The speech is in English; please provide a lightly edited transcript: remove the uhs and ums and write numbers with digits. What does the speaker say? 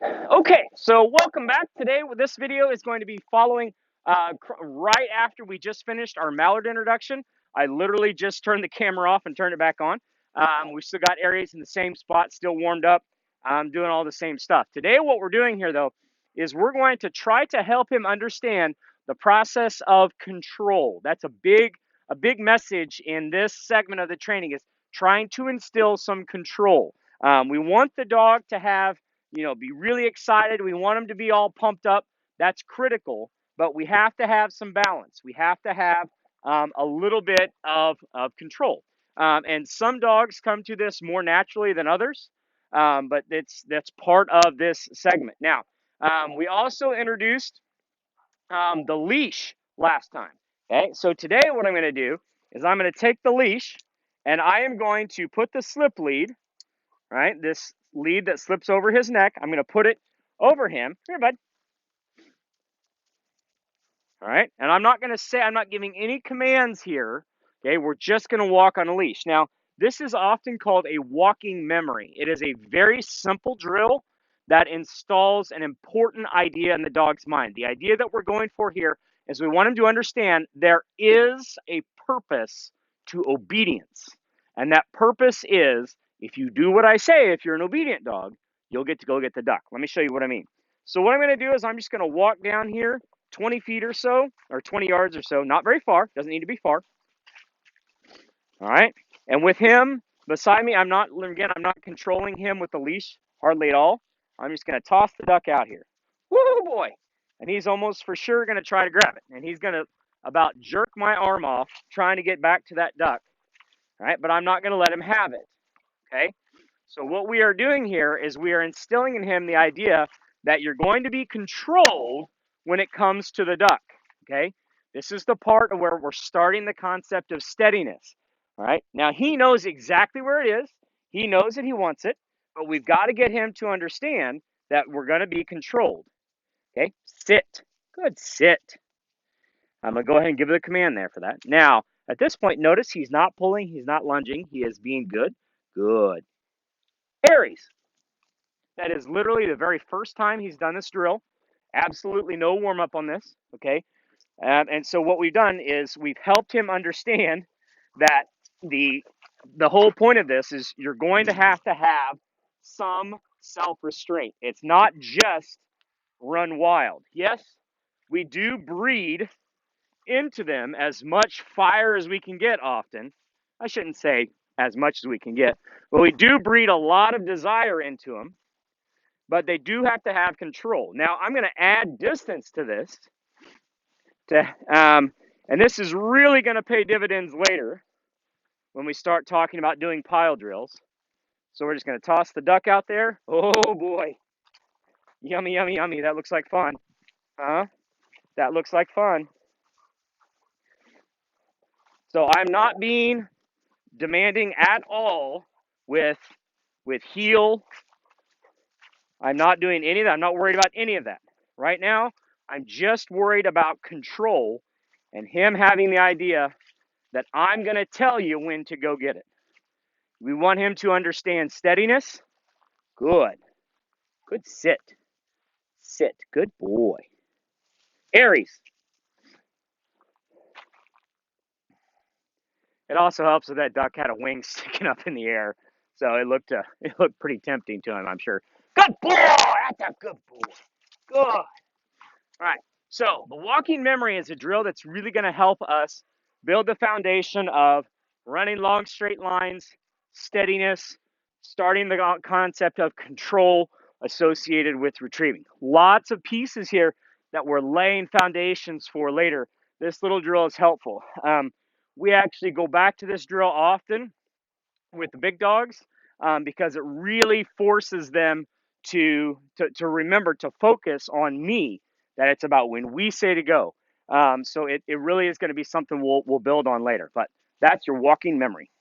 Okay, so welcome back. Today, this video is going to be following right after we just finished our mallard introduction. I literally just turned the camera off and turned it back on. We still got areas in the same spot, still warmed up, doing all the same stuff. Today, what we're doing here, though, is we're going to try to help him understand the process of control. That's a big message in this segment of the training is trying to instill some control. We want the dog to have be really excited. We want them to be all pumped up. That's critical, but we have to have some balance. We have to have a little bit of control. And some dogs come to this more naturally than others, but that's part of this segment. Now, we also introduced the leash last time. Okay, so today what I'm going to do is I'm going to take the leash and I am going to put the slip lead, right? This lead that slips over his neck. I'm going to put it over him. Here, bud. All right. And I'm not giving any commands here. Okay. We're just going to walk on a leash. Now, this is often called a walking memory. It is a very simple drill that installs an important idea in the dog's mind. The idea that we're going for here is we want him to understand there is a purpose to obedience. And that purpose is if you do what I say, if you're an obedient dog, you'll get to go get the duck. Let me show you what I mean. So what I'm going to do is I'm just going to walk down here 20 feet or so, or 20 yards or so, not very far, doesn't need to be far. All right. And with him beside me, I'm not controlling him with the leash hardly at all. I'm just going to toss the duck out here. Woo boy. And he's almost for sure going to try to grab it. And he's going to about jerk my arm off trying to get back to that duck. All right. But I'm not going to let him have it. Okay. So what we are doing here is we are instilling in him the idea that you're going to be controlled when it comes to the duck. Okay. This is the part of where we're starting the concept of steadiness. All right. Now he knows exactly where it is. He knows that he wants it, but we've got to get him to understand that we're going to be controlled. Okay. Sit. Good. Sit. I'm going to go ahead and give the command there for that. Now, at this point, notice he's not pulling. He's not lunging. He is being good. Good. Aries. That is literally the very first time he's done this drill. Absolutely no warm up on this. Okay. And so what we've done is we've helped him understand that the whole point of this is you're going to have some self-restraint. It's not just run wild. Yes, we do breed into them as much fire as we can get often. I shouldn't say as much as we can get, but we do breed a lot of desire into them, but they do have to have control. Now, I'm going to add distance to this, and this is really going to pay dividends later when we start talking about doing pile drills. So we're just going to toss the duck out there. Oh boy, yummy, yummy, yummy. That looks like fun. Huh? That looks like fun. So I'm not being demanding at all with heel. I'm not doing any of that. I'm not worried about any of that. Right now, I'm just worried about control and him having the idea that I'm going to tell you when to go get it. We want him to understand steadiness. Good. Good sit. Sit. Good boy. Aries. It also helps that that duck had a wing sticking up in the air. So it looked pretty tempting to him, I'm sure. Good boy. That's a good boy. Good. All right. So the walking memory is a drill that's really going to help us build the foundation of running long straight lines, steadiness, starting the concept of control associated with retrieving. Lots of pieces here that we're laying foundations for later. This little drill is helpful. We actually go back to this drill often with the big dogs because it really forces them to remember to focus on me, that it's about when we say to go. So it really is going to be something we'll build on later. But that's your walking memory.